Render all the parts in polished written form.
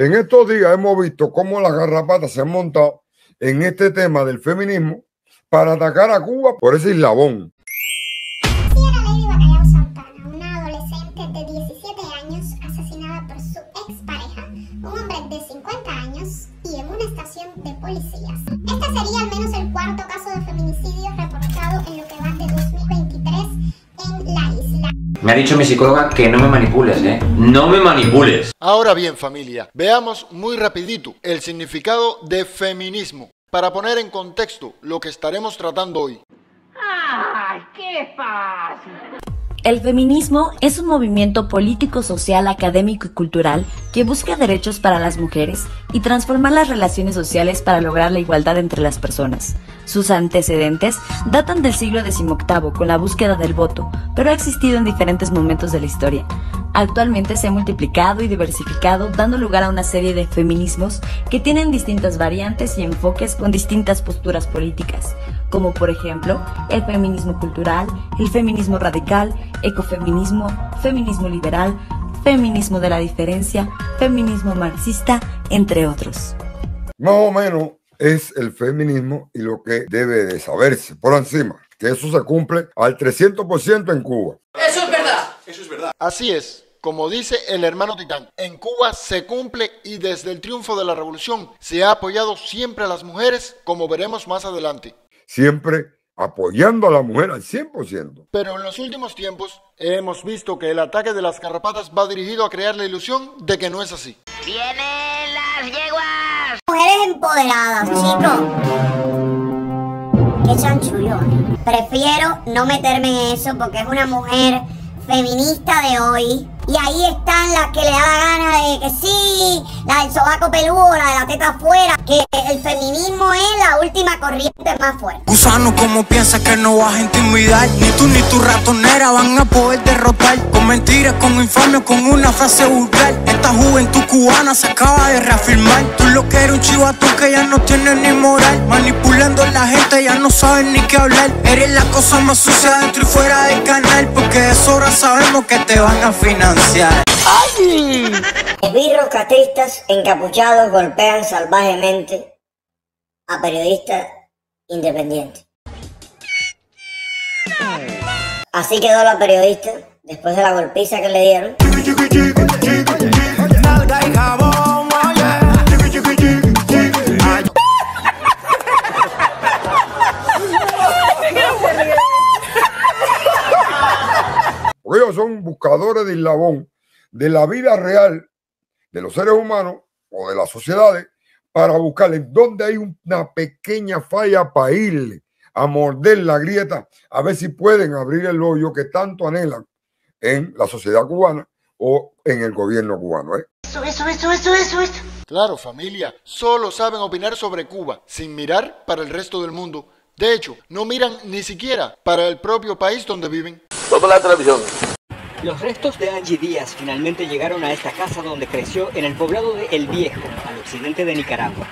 En estos días hemos visto cómo las garrapatas se han montado en este tema del feminismo para atacar a Cuba por ese eslabón. Así era Lady Bacallao Santana, una adolescente de 17 años asesinada por su expareja, un hombre de 50 años, y en una estación de policías. Este sería al menos el cuarto caso de feminicidio reportado en lo que va de 2023 en la isla. Me ha dicho mi psicóloga que no me manipules, ¿eh? ¡No me manipules! Ahora bien, familia, veamos muy rapidito el significado de feminismo para poner en contexto lo que estaremos tratando hoy. ¡Ay, qué fácil! El feminismo es un movimiento político, social, académico y cultural que busca derechos para las mujeres y transformar las relaciones sociales para lograr la igualdad entre las personas. Sus antecedentes datan del siglo XVIII con la búsqueda del voto, pero ha existido en diferentes momentos de la historia. Actualmente se ha multiplicado y diversificado, dando lugar a una serie de feminismos que tienen distintas variantes y enfoques con distintas posturas políticas, como por ejemplo el feminismo cultural, el feminismo radical, ecofeminismo, feminismo liberal, feminismo de la diferencia, feminismo marxista, entre otros. Más o menos es el feminismo y lo que debe de saberse por encima, que eso se cumple al 300% en Cuba. ¡Eso es verdad! Eso es verdad. Así es. Como dice el hermano Titán, en Cuba se cumple y desde el triunfo de la revolución se ha apoyado siempre a las mujeres, como veremos más adelante. Siempre apoyando a la mujer al 100%. Pero en los últimos tiempos hemos visto que el ataque de las garrapatas va dirigido a crear la ilusión de que no es así. ¡Vienen las yeguas! Mujeres empoderadas, chicos. Qué chanchullo. Prefiero no meterme en eso porque es una mujer feminista de hoy. Y ahí están las que le da la gana de que sí, la del sobaco peludo, la de la teta afuera, que el feminismo es la última corriente más fuerte. Gusano, como piensas que no vas a intimidar, ni tú ni tu ratonera van a poder derrotar, con mentiras, con infamia, con una frase vulgar. Esta juventud cubana se acaba de reafirmar. Tú lo que eres un chivato que ya no tiene ni moral, manipulando a la gente, ya no sabes ni qué hablar. Eres la cosa más sucia dentro y fuera del canal, porque de sobra sabemos que te van a financiar. ¡Ay! Esbirros castristas encapuchados golpean salvajemente a periodistas independientes. Así quedó la periodista después de la golpiza que le dieron. Porque ellos son buscadores de eslabón de la vida real de los seres humanos o de las sociedades para buscarle dónde hay una pequeña falla para irle a morder la grieta, a ver si pueden abrir el hoyo que tanto anhelan en la sociedad cubana o en el gobierno cubano. Eso. Claro, familia, solo saben opinar sobre Cuba, sin mirar para el resto del mundo. De hecho, no miran ni siquiera para el propio país donde viven. Vamos a la televisión. Los restos de Angie Díaz finalmente llegaron a esta casa donde creció en el poblado de El Viejo, al occidente de Nicaragua.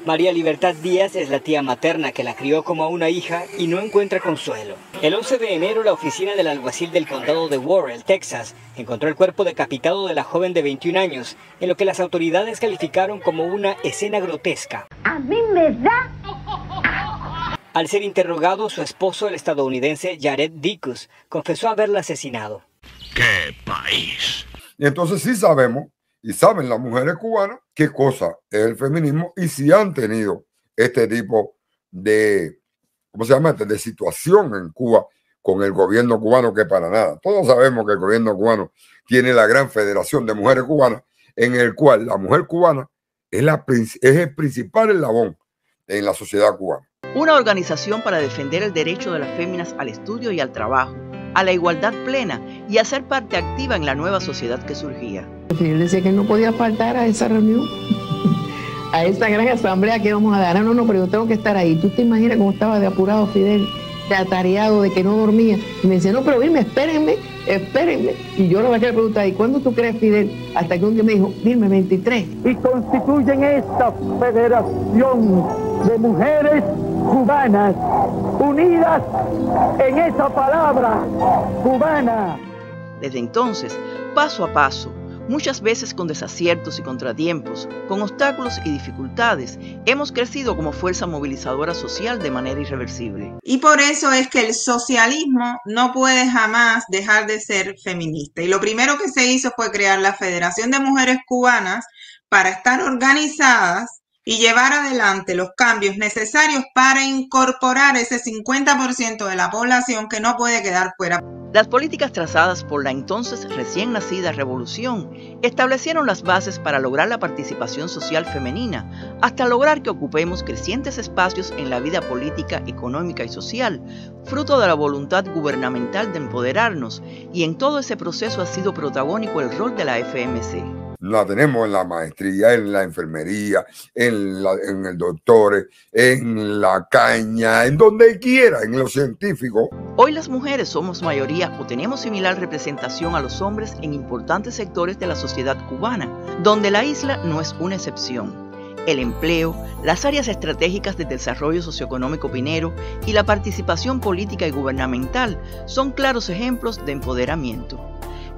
María Libertad Díaz es la tía materna que la crió como a una hija y no encuentra consuelo. El 11 de enero, la oficina del alguacil del condado de Worrell, Texas, encontró el cuerpo decapitado de la joven de 21 años, en lo que las autoridades calificaron como una escena grotesca. A mí me da... Al ser interrogado, su esposo, el estadounidense Jared Dickus, confesó haberla asesinado. ¡Qué país! Y entonces sí sabemos, y saben las mujeres cubanas, qué cosa es el feminismo y si han tenido este tipo de, ¿cómo se llama? De situación en Cuba con el gobierno cubano, que para nada. Todos sabemos que el gobierno cubano tiene la gran Federación de Mujeres Cubanas, en el cual la mujer cubana es el principal eslabón en la sociedad cubana. Una organización para defender el derecho de las féminas al estudio y al trabajo, a la igualdad plena y a ser parte activa en la nueva sociedad que surgía. Fidel decía que no podía faltar a esa reunión, a esa gran asamblea que íbamos a dar. No, pero yo tengo que estar ahí. ¿Tú te imaginas cómo estaba de apurado Fidel, de atareado, de que no dormía? Y me decía, no, pero dime, espérenme. Y yo le voy a preguntar, ¿y cuándo tú crees, Fidel? Hasta que un día me dijo, dime, 23. Y constituyen esta federación de mujeres cubanas, unidas en esa palabra, cubana. Desde entonces, paso a paso, Muchas veces con desaciertos y contratiempos, con obstáculos y dificultades, hemos crecido como fuerza movilizadora social de manera irreversible. Y por eso es que el socialismo no puede jamás dejar de ser feminista. Y lo primero que se hizo fue crear la Federación de Mujeres Cubanas para estar organizadas y llevar adelante los cambios necesarios para incorporar ese 50% de la población que no puede quedar fuera. Las políticas trazadas por la entonces recién nacida revolución establecieron las bases para lograr la participación social femenina, hasta lograr que ocupemos crecientes espacios en la vida política, económica y social, fruto de la voluntad gubernamental de empoderarnos, y en todo ese proceso ha sido protagónico el rol de la FMC. La tenemos en la maestría, en la enfermería, en el doctor, en la caña, en donde quiera, en lo científico. Hoy las mujeres somos mayoría o tenemos similar representación a los hombres en importantes sectores de la sociedad cubana, donde la isla no es una excepción. El empleo, las áreas estratégicas de desarrollo socioeconómico minero y la participación política y gubernamental son claros ejemplos de empoderamiento.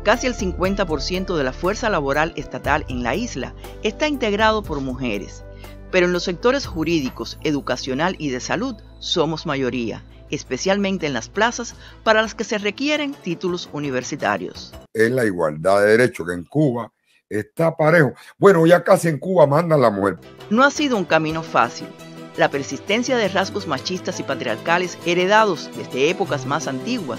Casi el 50% de la fuerza laboral estatal en la isla está integrado por mujeres, pero en los sectores jurídicos, educacional y de salud somos mayoría, especialmente en las plazas para las que se requieren títulos universitarios. Es la igualdad de derechos que en Cuba está parejo. Bueno, ya casi en Cuba mandan la mujer. No ha sido un camino fácil. La persistencia de rasgos machistas y patriarcales heredados desde épocas más antiguas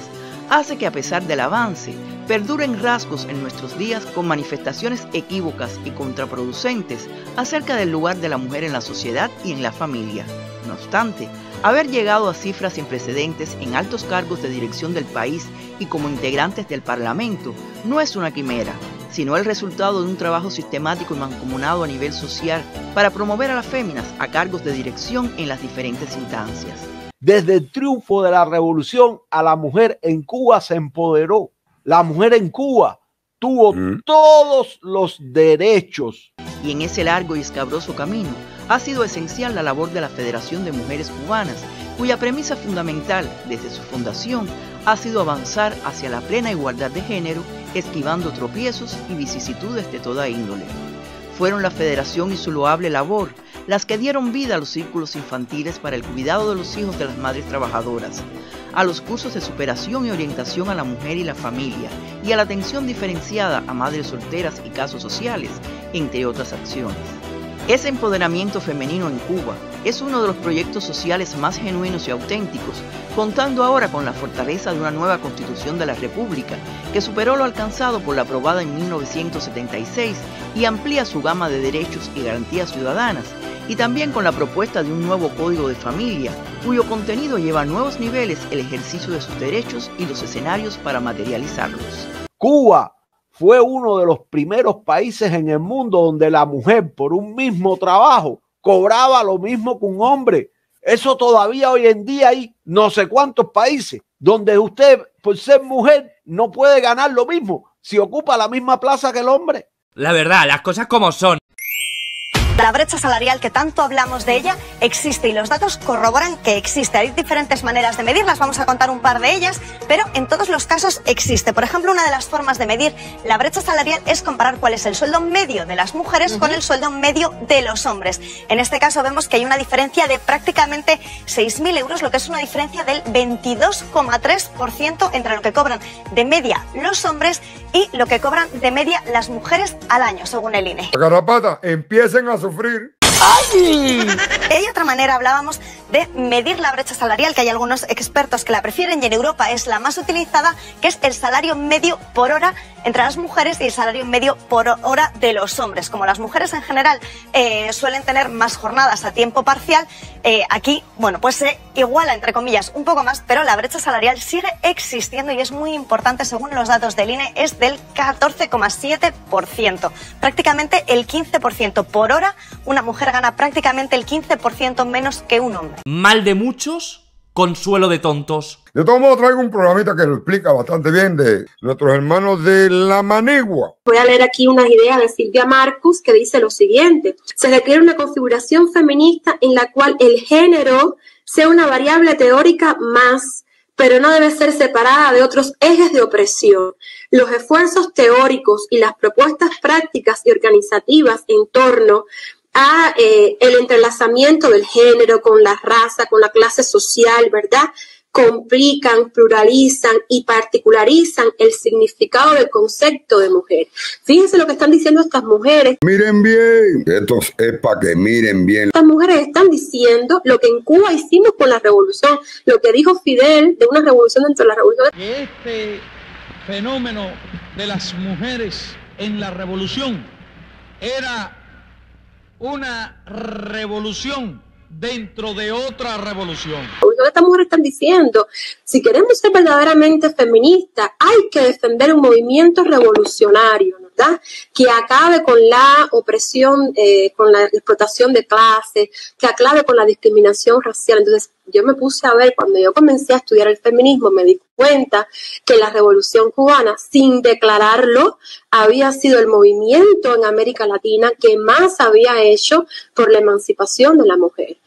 hace que a pesar del avance, perduren rasgos en nuestros días con manifestaciones equívocas y contraproducentes acerca del lugar de la mujer en la sociedad y en la familia. No obstante, haber llegado a cifras sin precedentes en altos cargos de dirección del país y como integrantes del Parlamento no es una quimera, sino el resultado de un trabajo sistemático y mancomunado a nivel social para promover a las féminas a cargos de dirección en las diferentes instancias. Desde el triunfo de la revolución, a la mujer en Cuba se empoderó. La mujer en Cuba tuvo todos los derechos. Y en ese largo y escabroso camino ha sido esencial la labor de la Federación de Mujeres Cubanas, cuya premisa fundamental desde su fundación ha sido avanzar hacia la plena igualdad de género, esquivando tropiezos y vicisitudes de toda índole. Fueron la Federación y su loable labor las que dieron vida a los círculos infantiles para el cuidado de los hijos de las madres trabajadoras, a los cursos de superación y orientación a la mujer y la familia, y a la atención diferenciada a madres solteras y casos sociales, entre otras acciones. Ese empoderamiento femenino en Cuba es uno de los proyectos sociales más genuinos y auténticos, contando ahora con la fortaleza de una nueva Constitución de la República, que superó lo alcanzado por la aprobada en 1976 y amplía su gama de derechos y garantías ciudadanas, y también con la propuesta de un nuevo Código de Familia, cuyo contenido lleva a nuevos niveles el ejercicio de sus derechos y los escenarios para materializarlos. Cuba fue uno de los primeros países en el mundo donde la mujer por un mismo trabajo cobraba lo mismo que un hombre. Eso todavía hoy en día hay no sé cuántos países donde usted por ser mujer no puede ganar lo mismo si ocupa la misma plaza que el hombre. La verdad, las cosas como son. La brecha salarial, que tanto hablamos de ella, existe y los datos corroboran que existe. Hay diferentes maneras de medirlas, vamos a contar un par de ellas, pero en todos los casos existe. Por ejemplo, una de las formas de medir la brecha salarial es comparar cuál es el sueldo medio de las mujeres con el sueldo medio de los hombres. En este caso vemos que hay una diferencia de prácticamente 6.000 euros, lo que es una diferencia del 22,3% entre lo que cobran de media los hombres y lo que cobran de media las mujeres al año, según el INE. Garrapata, empiecen a sufrir. ¡Ay! Hay otra manera, hablábamos de medir la brecha salarial, que hay algunos expertos que la prefieren y en Europa es la más utilizada, que es el salario medio por hora entre las mujeres y el salario medio por hora de los hombres. Como las mujeres en general suelen tener más jornadas a tiempo parcial, aquí, bueno, pues se iguala, entre comillas, un poco más, pero la brecha salarial sigue existiendo y es muy importante, según los datos del INE, es del 14,7%. Prácticamente el 15% por hora, una mujer gana prácticamente el 15% menos que un hombre. Mal de muchos, consuelo de tontos. De todos modos traigo un programita que lo explica bastante bien de nuestros hermanos de La Manigua. Voy a leer aquí unas ideas de Silvia Marcus que dice lo siguiente: se requiere una configuración feminista en la cual el género sea una variable teórica más, pero no debe ser separada de otros ejes de opresión. Los esfuerzos teóricos y las propuestas prácticas y organizativas en torno a el entrelazamiento del género con la raza, con la clase social, ¿verdad?, complican, pluralizan y particularizan el significado del concepto de mujer. Fíjense lo que están diciendo estas mujeres. Miren bien, esto es para que miren bien. Estas mujeres están diciendo lo que en Cuba hicimos con la revolución, lo que dijo Fidel de una revolución dentro de la revolución. Que este fenómeno de las mujeres en la revolución era una revolución dentro de otra revolución. Estas mujeres están diciendo, si queremos ser verdaderamente feministas, hay que defender un movimiento revolucionario, ¿verdad?, que acabe con la opresión, con la explotación de clases, que acabe con la discriminación racial. Entonces, yo me puse a ver, cuando yo comencé a estudiar el feminismo, me di cuenta que la Revolución Cubana, sin declararlo, había sido el movimiento en América Latina que más había hecho por la emancipación de la mujer.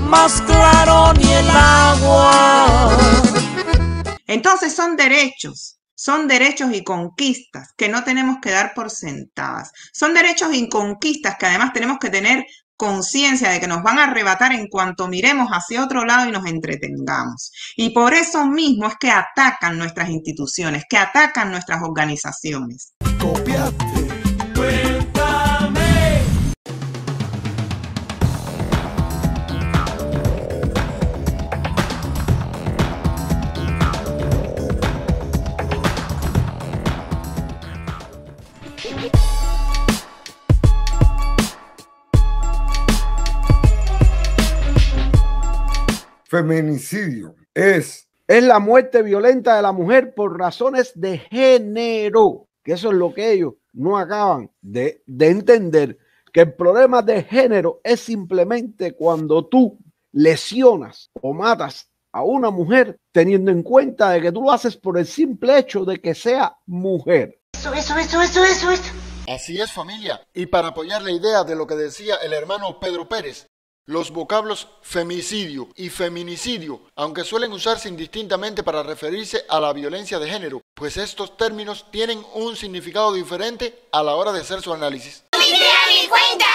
Más claro ni el agua. Entonces son derechos y conquistas que no tenemos que dar por sentadas. Son derechos y conquistas que además tenemos que tener conciencia de que nos van a arrebatar en cuanto miremos hacia otro lado y nos entretengamos. Y por eso mismo es que atacan nuestras instituciones, que atacan nuestras organizaciones. Copiaste, cuéntame. Feminicidio es la muerte violenta de la mujer por razones de género, que eso es lo que ellos no acaban de entender, que el problema de género es simplemente cuando tú lesionas o matas a una mujer teniendo en cuenta de que tú lo haces por el simple hecho de que sea mujer. Eso. Así es, familia. Y para apoyar la idea de lo que decía el hermano Pedro Pérez, los vocablos femicidio y feminicidio, aunque suelen usarse indistintamente para referirse a la violencia de género, pues estos términos tienen un significado diferente a la hora de hacer su análisis. ¡Cuenta!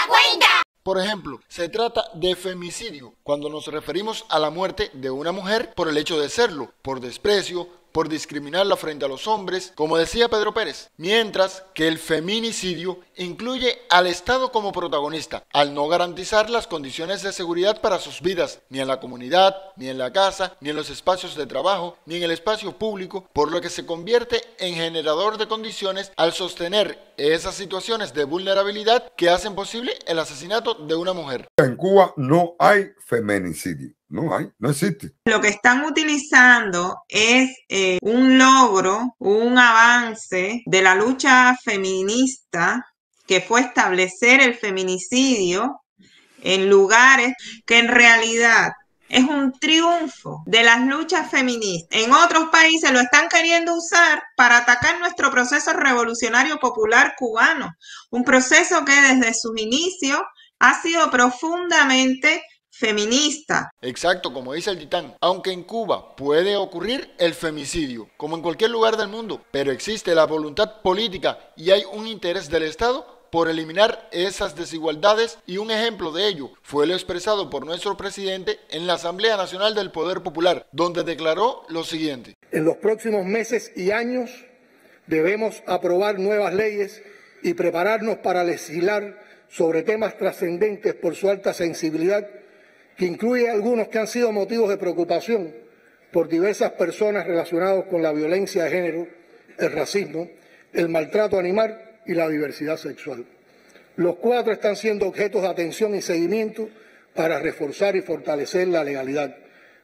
Por ejemplo, se trata de femicidio cuando nos referimos a la muerte de una mujer por el hecho de serlo, por desprecio, por discriminarla frente a los hombres, como decía Pedro Pérez, mientras que el feminicidio incluye al Estado como protagonista, al no garantizar las condiciones de seguridad para sus vidas, ni en la comunidad, ni en la casa, ni en los espacios de trabajo, ni en el espacio público, por lo que se convierte en generador de condiciones al sostener esas situaciones de vulnerabilidad que hacen posible el asesinato de una mujer. En Cuba no hay feminicidio. No existe. Lo que están utilizando es un logro, un avance de la lucha feminista que fue establecer el feminicidio en lugares que en realidad es un triunfo de las luchas feministas. En otros países lo están queriendo usar para atacar nuestro proceso revolucionario popular cubano, un proceso que desde sus inicios ha sido profundamente feminista. Exacto, como dice el Titán. Aunque en Cuba puede ocurrir el femicidio, como en cualquier lugar del mundo, pero existe la voluntad política y hay un interés del Estado por eliminar esas desigualdades, y un ejemplo de ello fue lo expresado por nuestro presidente en la Asamblea Nacional del Poder Popular, donde declaró lo siguiente. En los próximos meses y años debemos aprobar nuevas leyes y prepararnos para legislar sobre temas trascendentes por su alta sensibilidad, que incluye algunos que han sido motivos de preocupación por diversas personas relacionados con la violencia de género, el racismo, el maltrato animal y la diversidad sexual. Los 4 están siendo objetos de atención y seguimiento para reforzar y fortalecer la legalidad,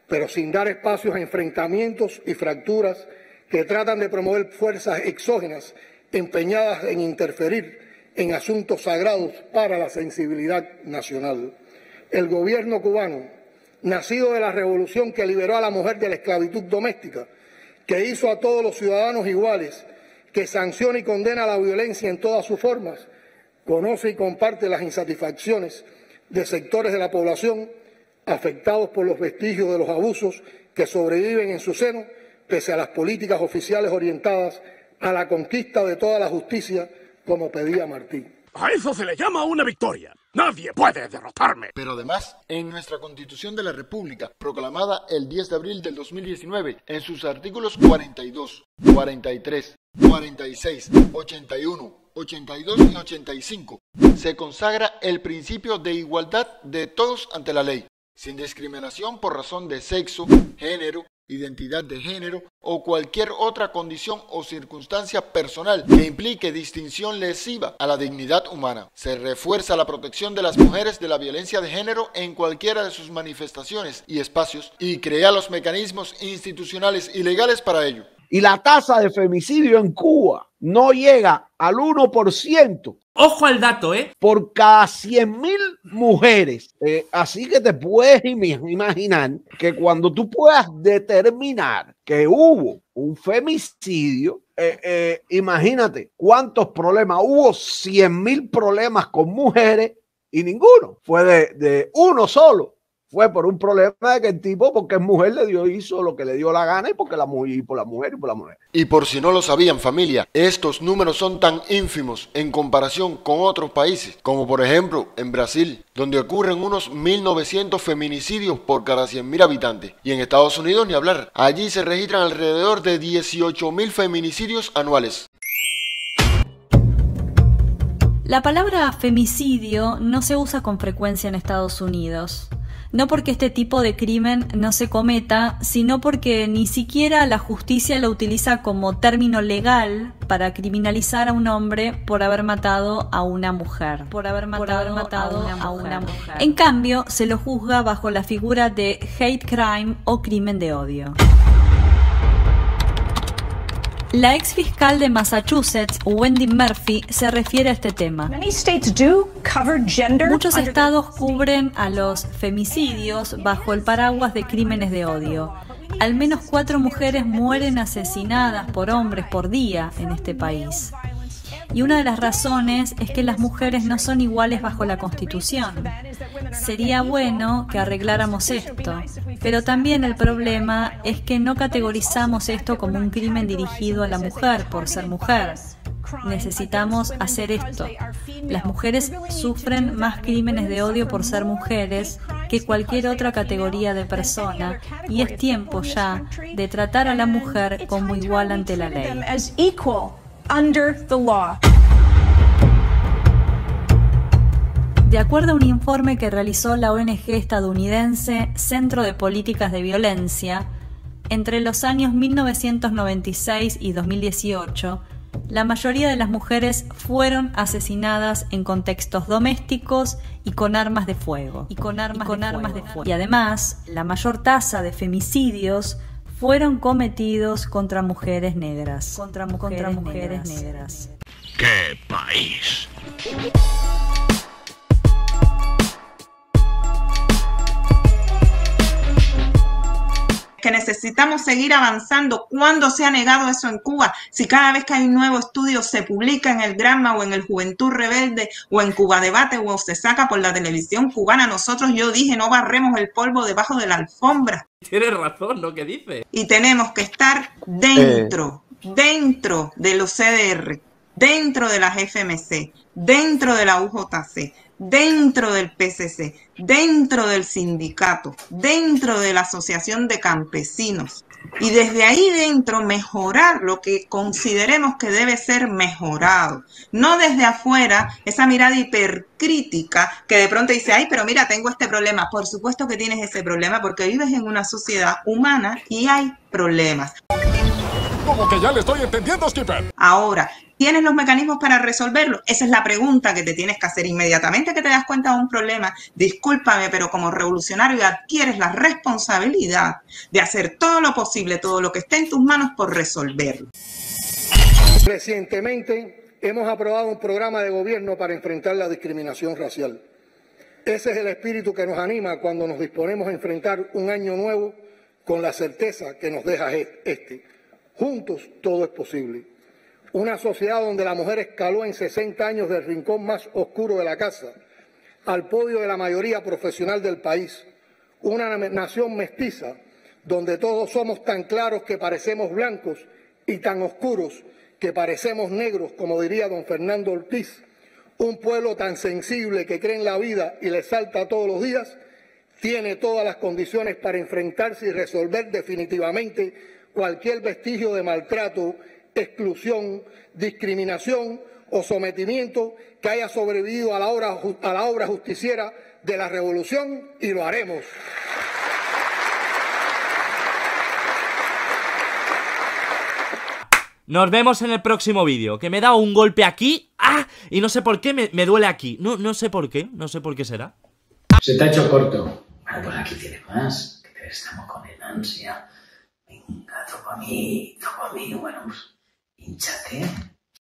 pero sin dar espacios a enfrentamientos y fracturas que tratan de promover fuerzas exógenas empeñadas en interferir en asuntos sagrados para la sensibilidad nacional. El gobierno cubano, nacido de la revolución que liberó a la mujer de la esclavitud doméstica, que hizo a todos los ciudadanos iguales, que sanciona y condena la violencia en todas sus formas, conoce y comparte las insatisfacciones de sectores de la población afectados por los vestigios de los abusos que sobreviven en su seno pese a las políticas oficiales orientadas a la conquista de toda la justicia, como pedía Martí. A eso se le llama una victoria. Nadie puede derrotarme. Pero además, en nuestra Constitución de la República, proclamada el 10 de abril del 2019, en sus artículos 42, 43, 46, 81, 82 y 85, se consagra el principio de igualdad de todos ante la ley, sin discriminación por razón de sexo, género, identidad de género o cualquier otra condición o circunstancia personal que implique distinción lesiva a la dignidad humana. Se refuerza la protección de las mujeres de la violencia de género en cualquiera de sus manifestaciones y espacios y crea los mecanismos institucionales y legales para ello. Y la tasa de femicidio en Cuba no llega al 1%. Ojo al dato, por cada 100.000 mujeres. Así que te puedes imaginar que cuando tú puedas determinar que hubo un femicidio, imagínate cuántos problemas. Hubo 100.000 problemas con mujeres y ninguno fue de uno solo. Fue por un problema de que el tipo, porque es mujer, hizo lo que le dio la gana y porque por la mujer. Y por si no lo sabían, familia, estos números son tan ínfimos en comparación con otros países, como por ejemplo en Brasil, donde ocurren unos 1.900 feminicidios por cada 100.000 habitantes. Y en Estados Unidos ni hablar, allí se registran alrededor de 18.000 feminicidios anuales. La palabra femicidio no se usa con frecuencia en Estados Unidos. No porque este tipo de crimen no se cometa, sino porque ni siquiera la justicia lo utiliza como término legal para criminalizar a un hombre por haber matado a una mujer. En cambio, se lo juzga bajo la figura de hate crime o crimen de odio. La ex fiscal de Massachusetts, Wendy Murphy, se refiere a este tema. Muchos estados cubren a los femicidios bajo el paraguas de crímenes de odio. Al menos 4 mujeres mueren asesinadas por hombres por día en este país. Y una de las razones es que las mujeres no son iguales bajo la Constitución. Sería bueno que arregláramos esto, pero también el problema es que no categorizamos esto como un crimen dirigido a la mujer por ser mujer. Necesitamos hacer esto. Las mujeres sufren más crímenes de odio por ser mujeres que cualquier otra categoría de persona y es tiempo ya de tratar a la mujer como igual ante la ley. De acuerdo a un informe que realizó la ONG estadounidense Centro de Políticas de Violencia, entre los años 1996 y 2018, la mayoría de las mujeres fueron asesinadas en contextos domésticos y con armas de fuego. Y además, la mayor tasa de femicidios fueron cometidos contra mujeres negras. ¡Qué país! Que necesitamos seguir avanzando. ¿Cuándo se ha negado eso en Cuba? Si cada vez que hay un nuevo estudio se publica en el Granma o en el Juventud Rebelde o en Cuba Debate o se saca por la televisión cubana, nosotros, yo dije, no barremos el polvo debajo de la alfombra. Tienes razón lo que dice. Y tenemos que estar dentro de los CDR, dentro de las FMC, dentro de la UJC, dentro del PCC, dentro del sindicato, dentro de la Asociación de Campesinos. Y desde ahí dentro mejorar lo que consideremos que debe ser mejorado. No desde afuera, esa mirada hipercrítica que de pronto dice, ay, pero mira, tengo este problema. Por supuesto que tienes ese problema porque vives en una sociedad humana y hay problemas. Como que ya le estoy entendiendo, Skipper. Ahora, ¿tienes los mecanismos para resolverlo? Esa es la pregunta que te tienes que hacer inmediatamente que te das cuenta de un problema. Discúlpame, pero como revolucionario adquieres la responsabilidad de hacer todo lo posible, todo lo que esté en tus manos por resolverlo. Recientemente hemos aprobado un programa de gobierno para enfrentar la discriminación racial. Ese es el espíritu que nos anima cuando nos disponemos a enfrentar un año nuevo con la certeza que nos deja este. Juntos todo es posible. Una sociedad donde la mujer escaló en 60 años del rincón más oscuro de la casa al podio de la mayoría profesional del país. Una nación mestiza donde todos somos tan claros que parecemos blancos y tan oscuros que parecemos negros, como diría don Fernando Ortiz, un pueblo tan sensible que cree en la vida y le salta todos los días, tiene todas las condiciones para enfrentarse y resolver definitivamente cualquier vestigio de maltrato, exclusión, discriminación o sometimiento que haya sobrevivido a la obra justiciera de la revolución, y lo haremos. Nos vemos en el próximo vídeo, que me he dado un golpe aquí, ¡ah! Y no sé por qué me duele aquí, no sé por qué, no sé por qué será. Se te ha hecho corto. Bueno, pues aquí tiene más, que estamos con el ansia. Venga, toco a mí, bueno, pues, hinchate.